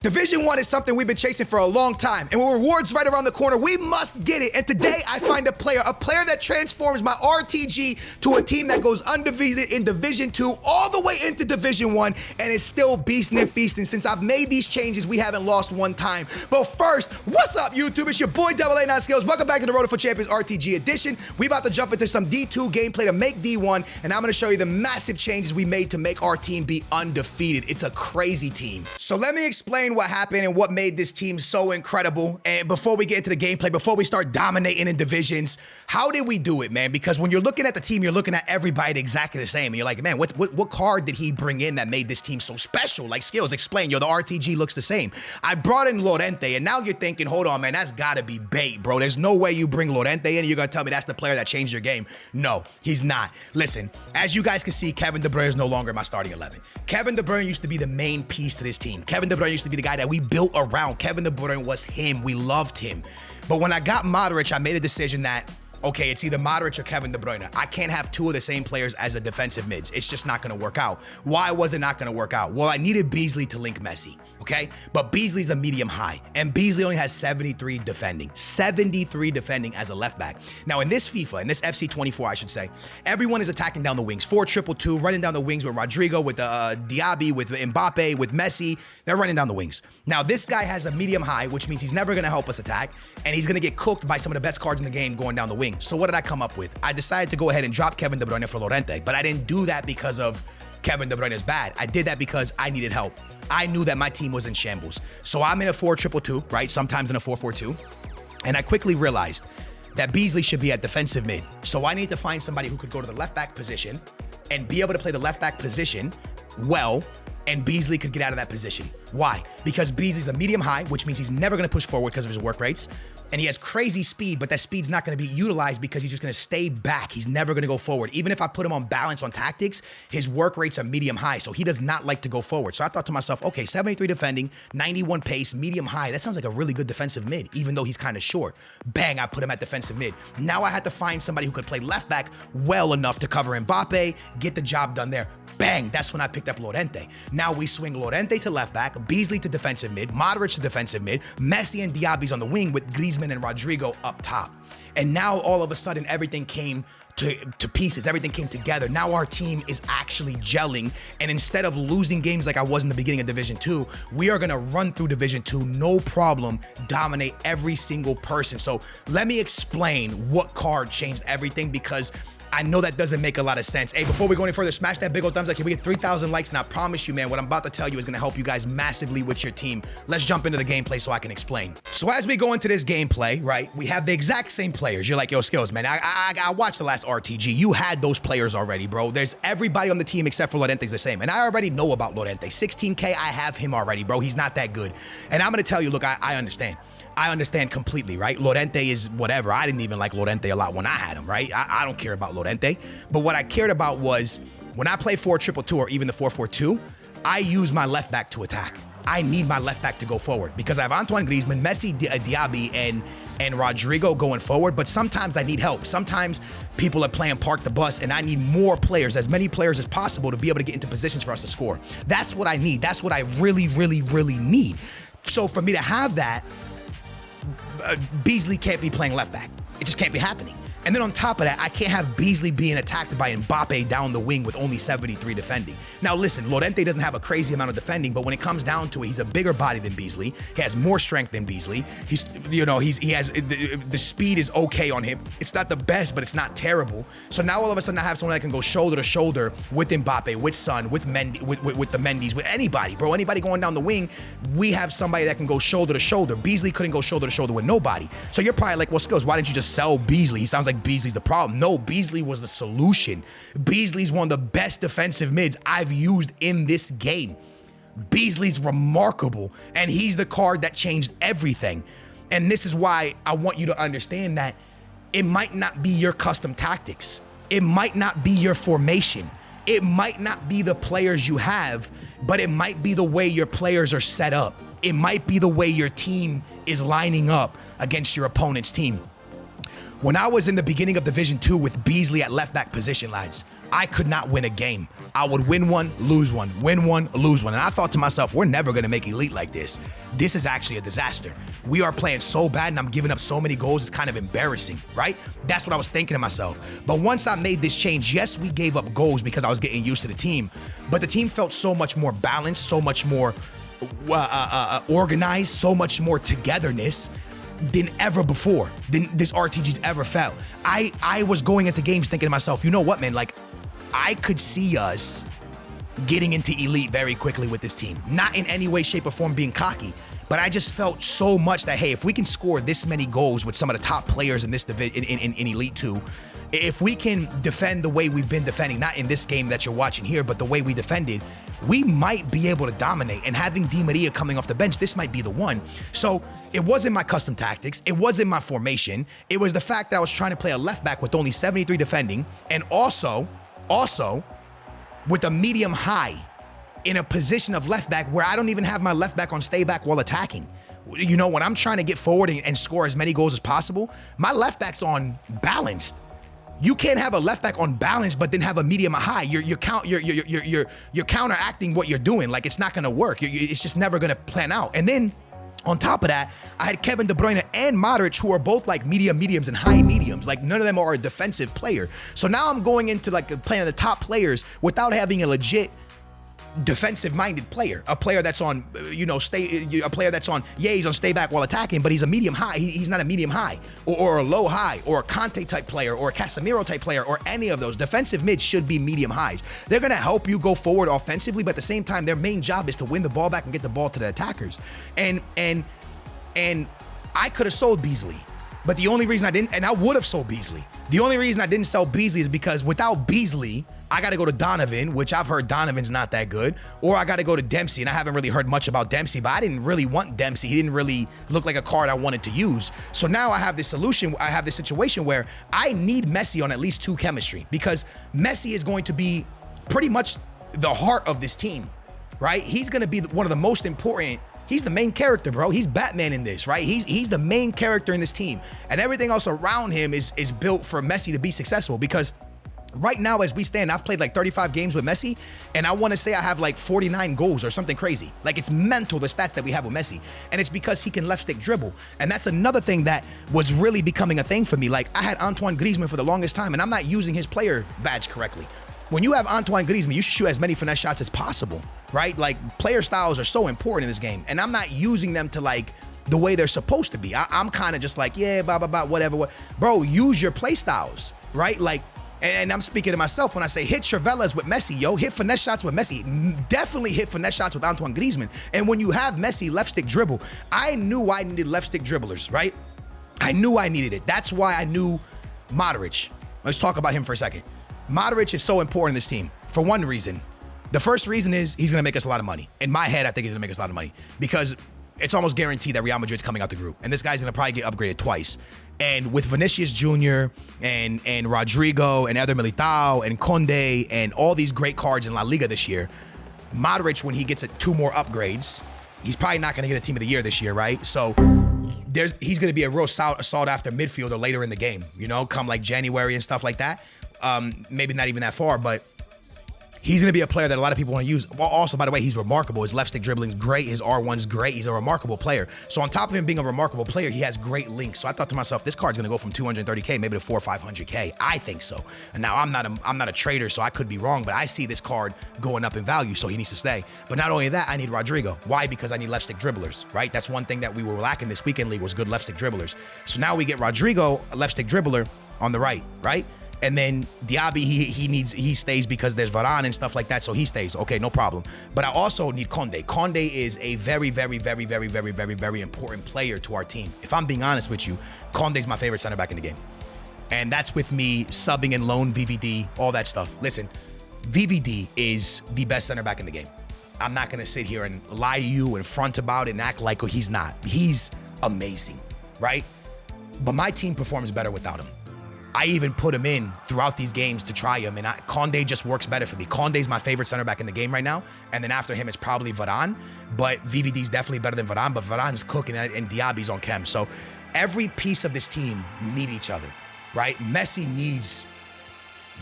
Division 1 is something we've been chasing for a long time, and with rewards right around the corner, we must get it. And today I find a player that transforms my RTG to a team that goes undefeated in Division 2 all the way into Division 1 and is still beasting and feasting. Since I've made these changes, we haven't lost one time. But first, what's up, YouTube? It's your boy AA9 Skills. Welcome back to the Road for Champions RTG edition. We about to jump into some D2 gameplay to make D1, and I'm gonna show you the massive changes we made to make our team be undefeated. It's a crazy team. So let me explain what happened and what made this team so incredible. And before we get into the gameplay, before we start dominating in divisions, how did we do it, man? Because when you're looking at the team, you're looking at everybody exactly the same. And you're like, man, what card did he bring in that made this team so special? Like, Skills, explain. Yo, the RTG looks the same. I brought in Lorente, and now you're thinking, hold on, man, that's gotta be bait, bro. There's no way you bring Lorente in and you're gonna tell me that's the player that changed your game. No, he's not. Listen, as you guys can see, Kevin De Bruyne is no longer my starting 11. Kevin De Bruyne used to be the main piece to this team. Kevin De Bruyne used to be the guy that we built around. Kevin De Bruyne was him. We loved him. But when I got Modric, I made a decision that, okay, it's either Modric or Kevin De Bruyne. I can't have two of the same players as the defensive mids. It's just not going to work out. Why was it not going to work out? Well, I needed Beasley to link Messi, okay? But Beasley's a medium high, and Beasley only has 73 defending. 73 defending as a left back. Now, in this FIFA, in this FC24, I should say, everyone is attacking down the wings. 4-2-2, running down the wings with Rodrigo, with Diaby, with Mbappe, with Messi. They're running down the wings. Now, this guy has a medium high, which means he's never going to help us attack, and he's going to get cooked by some of the best cards in the game going down the wing. So what did I come up with? I decided to go ahead and drop Kevin De Bruyne for Lorente, but I didn't do that because of Kevin De Bruyne is bad. I did that because I needed help. I knew that my team was in shambles. So I'm in a 4-2-2, right? Sometimes in a 4-4-2. And I quickly realized that Beasley should be at defensive mid. So I need to find somebody who could go to the left back position and be able to play the left back position well, and Beasley could get out of that position. Why? Because Beasley's a medium high, which means he's never gonna push forward because of his work rates. And he has crazy speed, but that speed's not gonna be utilized because he's just gonna stay back. He's never gonna go forward. Even if I put him on balance on tactics, his work rates are medium high, so he does not like to go forward. So I thought to myself, okay, 73 defending, 91 pace, medium high. That sounds like a really good defensive mid, even though he's kind of short. Bang, I put him at defensive mid. Now I had to find somebody who could play left back well enough to cover Mbappe, get the job done there. Bang, that's when I picked up Lorente. Now we swing Lorente to left back, Beasley to defensive mid, Modric to defensive mid, Messi and Diaby's on the wing with Griezmann and Rodrigo up top. And now all of a sudden everything came to pieces. Everything came together. Now our team is actually gelling. And instead of losing games like I was in the beginning of Division 2, we are gonna run through Division 2, no problem, dominate every single person. So let me explain what card changed everything, because I know that doesn't make a lot of sense. Hey, before we go any further, smash that big old thumbs up. Can we get 3,000 likes? And I promise you, man, what I'm about to tell you is gonna help you guys massively with your team. Let's jump into the gameplay so I can explain. So as we go into this gameplay, right, we have the exact same players. You're like, yo, Skills, man, I watched the last RTG. You had those players already, bro. There's everybody on the team except for Lorente's the same. And I already know about Lorente. 16K, I have him already, bro. He's not that good. And I'm gonna tell you, look, I understand. I understand completely, right? Lorente is whatever. I didn't even like Lorente a lot when I had him, right? I don't care about Lorente. But what I cared about was when I play 4-2-2 or even the 4-4-2, I use my left back to attack. I need my left back to go forward because I have Antoine Griezmann, Messi, Diaby, and Rodrigo going forward, but sometimes I need help. Sometimes people are playing park the bus and I need more players, as many players as possible to be able to get into positions for us to score. That's what I need. That's what I really, really, really need. So for me to have that, Beasley can't be playing left back. It just can't be happening. And then on top of that, I can't have Beasley being attacked by Mbappe down the wing with only 73 defending. Now listen, Lorente doesn't have a crazy amount of defending, but when it comes down to it, he's a bigger body than Beasley. He has more strength than Beasley. He has the speed is okay on him. It's not the best, but it's not terrible. So now all of a sudden I have someone that can go shoulder to shoulder with Mbappe, with Son, with Mendy, with the Mendy's, with anybody, bro. Anybody going down the wing, we have somebody that can go shoulder to shoulder. Beasley couldn't go shoulder to shoulder with nobody. So you're probably like, well, Skills, why didn't you just sell Beasley? He sounds like Beasley's the problem. No, Beasley was the solution. Beasley's one of the best defensive mids I've used in this game. Beasley's remarkable, and he's the card that changed everything. And this is why I want you to understand that it might not be your custom tactics. It might not be your formation. It might not be the players you have, but it might be the way your players are set up. It might be the way your team is lining up against your opponent's team. When I was in the beginning of Division 2 with Beasley at left back position, lads, I could not win a game. I would win one, lose one, win one, lose one. And I thought to myself, we're never going to make elite like this. This is actually a disaster. We are playing so bad and I'm giving up so many goals. It's kind of embarrassing, right? That's what I was thinking to myself. But once I made this change, yes, we gave up goals because I was getting used to the team, but the team felt so much more balanced, so much more organized, so much more togetherness than ever before, than this RTG's ever felt. I was going into games thinking to myself, you know what, man, like, I could see us getting into elite very quickly with this team. Not in any way, shape, or form being cocky, but I just felt so much that, hey, if we can score this many goals with some of the top players in this division, in Elite 2, if we can defend the way we've been defending, not in this game that you're watching here, but the way we defended, we might be able to dominate. And having Di Maria coming off the bench, this might be the one. So it wasn't my custom tactics. It wasn't my formation. It was the fact that I was trying to play a left back with only 73 defending, and also with a medium high in a position of left back where I don't even have my left back on stay back while attacking. You know, when I'm trying to get forward and score as many goals as possible, my left back's on balanced. You can't have a left back on balance, but then have a medium high. You're counteracting what you're doing. Like, it's not gonna work. It's just never gonna plan out. And then on top of that, I had Kevin De Bruyne and Modric, who are both like mediums and high mediums. Like, none of them are a defensive player. So now I'm going into like playing the top players without having a legit defensive-minded player, a player that's on, a player that's on, he's on stay back while attacking, but he's a medium high. He's not a medium high or a low high or a Conte type player or a Casemiro type player or any of those. Defensive mids should be medium highs. They're going to help you go forward offensively, but at the same time, their main job is to win the ball back and get the ball to the attackers. And I could have sold Beasley, but the only reason I didn't, and I would have sold Beasley. The only reason I didn't sell Beasley is because without Beasley, I got to go to Donovan, which I've heard Donovan's not that good, or I got to go to Dempsey, and I haven't really heard much about Dempsey, but I didn't really want Dempsey. He didn't really look like a card I wanted to use. So now I have this solution. I have this situation where I need Messi on at least 2 chemistry, because Messi is going to be pretty much the heart of this team, right? He's going to be one of the most important. He's the main character, bro. He's Batman in this, right? He's the main character in this team, and everything else around him is built for Messi to be successful, because right now, as we stand, I've played like 35 games with Messi, and I want to say I have like 49 goals or something crazy. Like, it's mental, the stats that we have with Messi. And it's because he can left stick dribble. And that's another thing that was really becoming a thing for me. Like, I had Antoine Griezmann for the longest time, and I'm not using his player badge correctly. When you have Antoine Griezmann, you should shoot as many finesse shots as possible, right? Like, player styles are so important in this game, and I'm not using them to like the way they're supposed to be. I'm kind of just like, yeah, blah, blah, blah, whatever. Bro, use your play styles, right? Like, and I'm speaking to myself when I say hit Trevellas with Messi, yo. Hit finesse shots with Messi. Definitely hit finesse shots with Antoine Griezmann. And when you have Messi left stick dribble, I knew I needed left stick dribblers, right? I knew I needed it. That's why I knew Modric. Let's talk about him for a second. Modric is so important in this team for one reason. The first reason is he's going to make us a lot of money. In my head, I think he's going to make us a lot of money because it's almost guaranteed that Real Madrid's coming out the group. And this guy's going to probably get upgraded twice. And with Vinicius Jr. and Rodrigo and Eder Militao and Conde and all these great cards in La Liga this year, Modric, when he gets 2 more upgrades, he's probably not going to get a team of the year this year, right? So he's going to be a real sought after midfielder later in the game, come like January and stuff like that. Maybe not even that far, but he's going to be a player that a lot of people want to use. Well, also, by the way, he's remarkable. His left stick dribbling's great. His R1's great. He's a remarkable player. So on top of him being a remarkable player, he has great links. So I thought to myself, this card's going to go from 230K maybe to 400 or 500K. I think so. And now I'm not a trader, so I could be wrong, but I see this card going up in value, so he needs to stay. But not only that, I need Rodrigo. Why? Because I need left stick dribblers, right? That's one thing that we were lacking this weekend league was good left stick dribblers. So now we get Rodrigo, a left stick dribbler on the right? And then Diaby, he stays because there's Varane and stuff like that, so he stays. Okay, no problem. But I also need Conde. Conde is a very, very, very, very, very, very, very important player to our team. If I'm being honest with you, Conde's my favorite center back in the game. And that's with me subbing and loan VVD, all that stuff. Listen, VVD is the best center back in the game. I'm not going to sit here and lie to you and front about it and act like he's not. He's amazing, right? But my team performs better without him. I even put him in throughout these games to try him, and Conde just works better for me. Conde's my favorite center back in the game right now, and then after him, it's probably Varane, but VVD's definitely better than Varane, but Varane's cooking, and Diaby's on chem. So every piece of this team need each other, right? Messi needs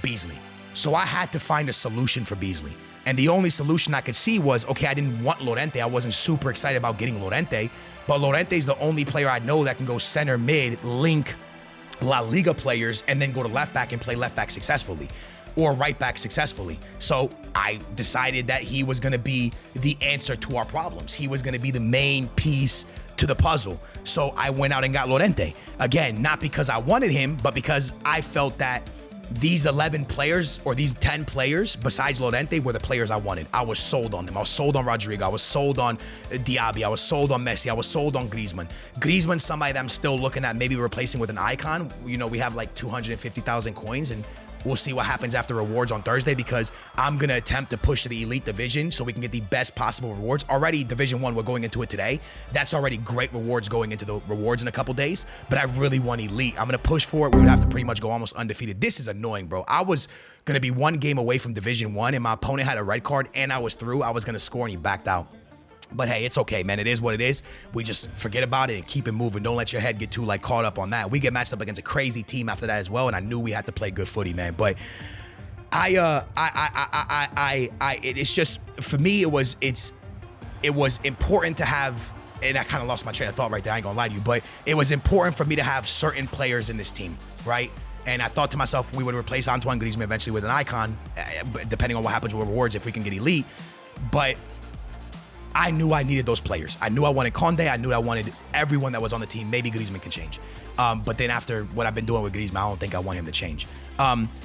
Beasley. So I had to find a solution for Beasley. And the only solution I could see was, okay, I didn't want Llorente. I wasn't super excited about getting Llorente, but Llorente's the only player I know that can go center mid, link La Liga players, and then go to left back and play left back successfully, or right back successfully. So I decided that he was gonna be the answer to our problems. He was gonna be the main piece to the puzzle. So I went out and got Llorente. Again, not because I wanted him, but because I felt that these 11 players or these 10 players besides Llorente were the players I wanted. I was sold on them. I was sold on Rodrigo. I was sold on Diaby. I was sold on Messi. I was sold on Griezmann. Griezmann's somebody that I'm still looking at maybe replacing with an icon. You know, we have like 250,000 coins, and we'll see what happens after rewards on Thursday, because I'm going to attempt to push to the elite division so we can get the best possible rewards. Already Division 1, we're going into it today. That's already great rewards going into the rewards in a couple days, but I really want elite. I'm going to push for it. We would have to pretty much go almost undefeated. This is annoying, bro. I was going to be one game away from Division 1, and my opponent had a red card, and I was through. I was going to score, and he backed out. But hey, it's okay, man. It is what it is. We just forget about it and keep it moving. Don't let your head get too like caught up on that. We get matched up against a crazy team after that as well, and I knew we had to play good footy, man. But it's just, for me, it was important to have, and I kind of lost my train of thought right there. I ain't gonna lie to you, but it was important for me to have certain players in this team, right? And I thought to myself, we would replace Antoine Griezmann eventually with an icon, depending on what happens with rewards if we can get elite. But I knew I needed those players. I knew I wanted Conde. I knew I wanted everyone that was on the team. Maybe Griezmann can change. But then after what I've been doing with Griezmann, I don't think I want him to change.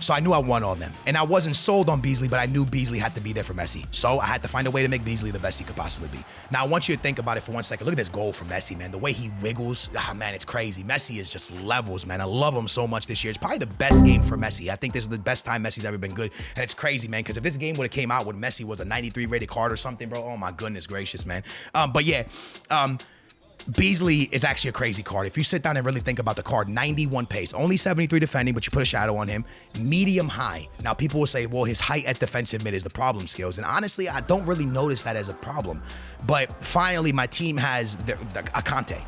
So I knew I want all of them. And I wasn't sold on Beasley, but I knew Beasley had to be there for Messi. So I had to find a way to make Beasley the best he could possibly be. Now, I want you to think about it for 1 second. Look at this goal from Messi, man. The way he wiggles, man, it's crazy. Messi is just levels, man. I love him so much this year. It's probably the best game for Messi. I think this is the best time Messi's ever been good. And it's crazy, man, because if this game would have came out when Messi was a 93 rated card or something, bro, oh my goodness gracious, man. But yeah, Beasley is actually a crazy card. If you sit down and really think about the card, 91 pace, only 73 defending, but you put a shadow on him, medium high. Now, people will say, well, his height at defensive mid is the problem skills. And honestly, I don't really notice that as a problem. But finally, my team has a Conte.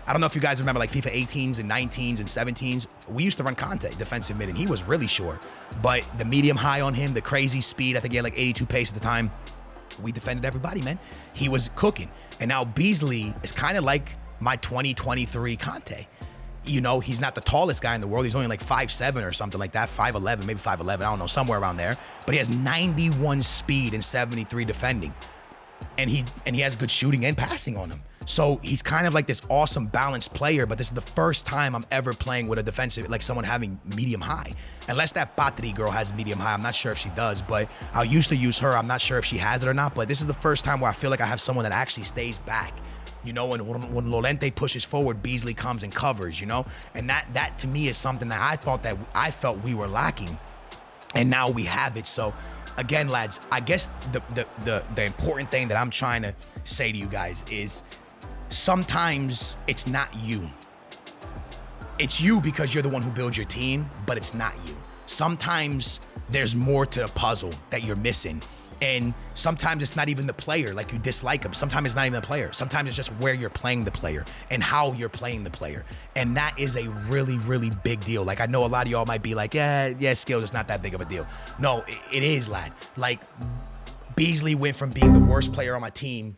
I don't know if you guys remember like FIFA 18s and 19s and 17s. We used to run Conte defensive mid, and he was really short. But the medium high on him, the crazy speed, I think he had like 82 pace at the time. We defended everybody, man. He was cooking. And now Beasley is kind of like my 2023 Conte. You know, he's not the tallest guy in the world. He's only like 5'7" or something like that, 5'11", maybe 5'11", I don't know, somewhere around there. But he has 91 speed and 73 defending. And he has good shooting and passing on him. So he's kind of like this awesome balanced player, but this is the first time I'm ever playing with a defensive, like someone having medium high. Unless that Patri girl has medium high, I'm not sure if she does, but I used to use her. I'm not sure if she has it or not, but this is the first time where I feel like I have someone that actually stays back. You know, when Llorente pushes forward, Beasley comes and covers, you know? And that to me is something that I felt we were lacking. And now we have it. So again, lads, I guess the important thing that I'm trying to say to you guys is sometimes it's not you. It's you because you're the one who builds your team, but it's not you. Sometimes there's more to the puzzle that you're missing. And sometimes it's not even the player, like you dislike him. Sometimes it's not even the player. Sometimes it's just where you're playing the player and how you're playing the player. And that is a really, really big deal. Like I know a lot of y'all might be like, yeah, skills is not that big of a deal. No, it is, lad. Like Beasley went from being the worst player on my team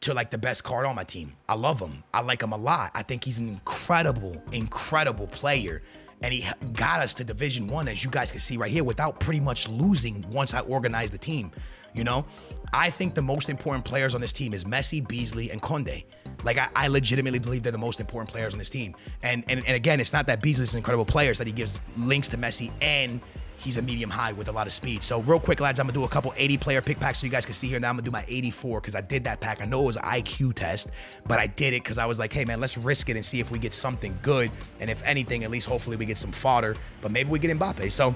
to like the best card on my team. I love him. I like him a lot. I think he's an incredible, incredible player. And he got us to Division 1, as you guys can see right here, without pretty much losing once I organized the team. You know, I think the most important players on this team is Messi, Beasley, and Conde. Like, I legitimately believe they're the most important players on this team. And again, it's not that Beasley's an incredible player, it's that he gives links to Messi and he's a medium high with a lot of speed. So real quick, lads, I'm gonna do a couple 80 player pick packs so you guys can see here. Now I'm gonna do my 84 because I did that pack. I know it was an IQ test, but I did it because I was like, hey man, let's risk it and see if we get something good. And if anything, at least hopefully we get some fodder, but maybe we get Mbappe. So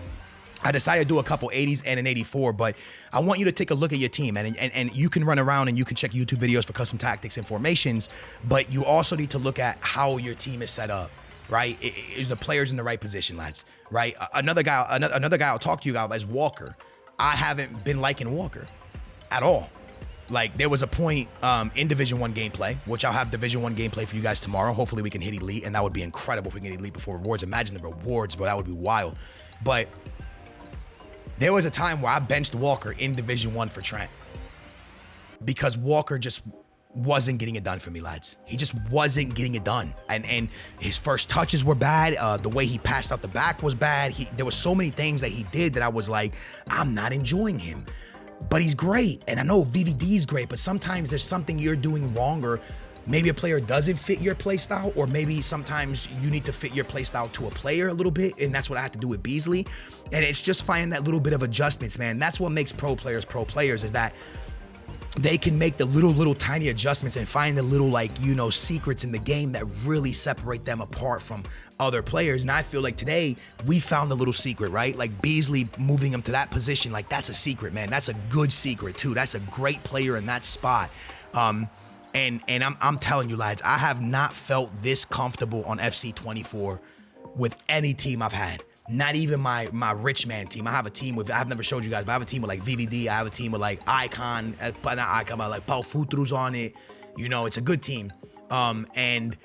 I decided to do a couple 80s and an 84, but I want you to take a look at your team, and you can run around and you can check YouTube videos for custom tactics and formations, but you also need to look at how your team is set up. Right? Is the players in the right position, lads? Right? Another guy I'll talk to you about is Walker. I haven't been liking Walker at all. Like there was a point in Division 1 gameplay, which I'll have Division 1 gameplay for you guys tomorrow. Hopefully we can hit elite, and that would be incredible if we can hit elite before rewards. Imagine the rewards, bro. That would be wild. But There was a time where I benched Walker in Division 1 for Trent because Walker just wasn't getting it done for me, lads. He just wasn't getting it done. And his first touches were bad. The way he passed out the back was bad. There were so many things that he did that I was like, I'm not enjoying him. But he's great. And I know VVD is great, but sometimes there's something you're doing wrong, or maybe a player doesn't fit your play style, or maybe sometimes you need to fit your play style to a player a little bit. And that's what I had to do with Beasley. And it's just finding that little bit of adjustments, man. That's what makes pro players, is that they can make the little tiny adjustments and find the little, like, you know, secrets in the game that really separate them apart from other players. And I feel like today we found a little secret, right? Like Beasley moving him to that position, like that's a secret, man. That's a good secret too. That's a great player in that spot. And I'm telling you, lads, I have not felt this comfortable on FC24 with any team I've had. Not even my rich man team. I have a team with, I've never showed you guys, but I have a team with like VVD. I have a team with like Icon, but not Icon, but like Paul Futru's on it. You know, it's a good team. And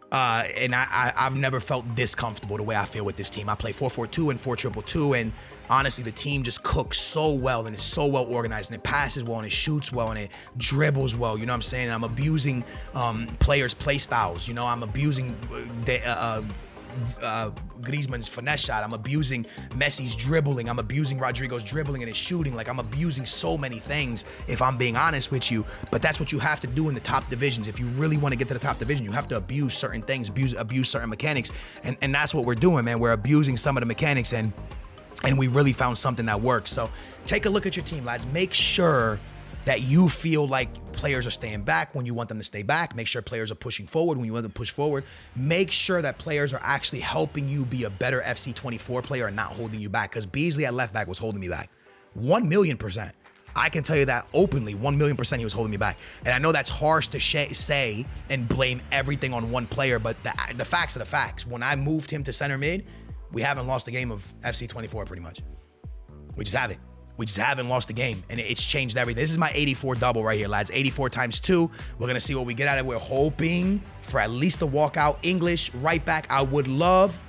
I've never felt this comfortable the way I feel with this team. I play 4-4-2 and 4-2-2, and honestly, the team just cooks so well, and it's so well organized, and it passes well, and it shoots well, and it dribbles well. You know what I'm saying? And I'm abusing players' play styles. You know, I'm abusing Griezmann's finesse shot. I'm abusing Messi's dribbling. I'm abusing Rodrigo's dribbling and his shooting. Like, I'm abusing so many things, if I'm being honest with you. But that's what you have to do in the top divisions. If you really want to get to the top division, you have to abuse certain things, abuse certain mechanics. And that's what we're doing, man. We're abusing some of the mechanics, and we really found something that works. So take a look at your team, lads. Make sure that you feel like players are staying back when you want them to stay back. Make sure players are pushing forward when you want them to push forward. Make sure that players are actually helping you be a better FC24 player and not holding you back, because Beasley at left back was holding me back. 1,000,000%. I can tell you that openly, 1,000,000% he was holding me back. And I know that's harsh to say and blame everything on one player, but the facts are the facts. When I moved him to center mid, we haven't lost a game of FC24 pretty much. We just haven't. We just haven't lost the game, and it's changed everything. This is my 84 double right here, lads. 84 times 2. We're going to see what we get out of it. We're hoping for at least a walkout. English right back. I would love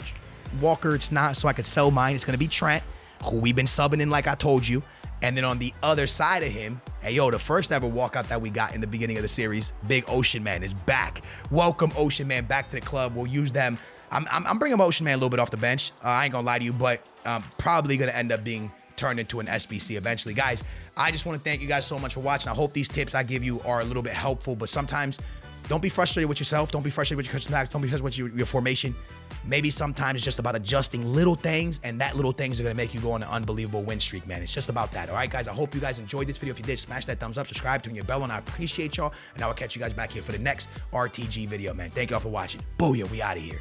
Walker. It's not, so I could sell mine. It's going to be Trent, who we've been subbing in like I told you. And then on the other side of him, hey, yo, the first ever walkout that we got in the beginning of the series, Big Ocean Man is back. Welcome, Ocean Man, back to the club. We'll use them. I'm bringing Ocean Man a little bit off the bench. I ain't going to lie to you, but probably going to end up being turned into an SBC eventually. Guys, I just want to thank you guys so much for watching. I hope these tips I give you are a little bit helpful, but sometimes don't be frustrated with yourself. Don't be frustrated with your custom packs. Don't be frustrated with your formation. Maybe sometimes it's just about adjusting little things, and that little things are going to make you go on an unbelievable win streak, man. It's just about that. All right, guys, I hope you guys enjoyed this video. If you did, smash that thumbs up, subscribe, turn your bell on. I appreciate y'all, and I will catch you guys back here for the next RTG video, man. Thank y'all for watching. Booyah, we out of here.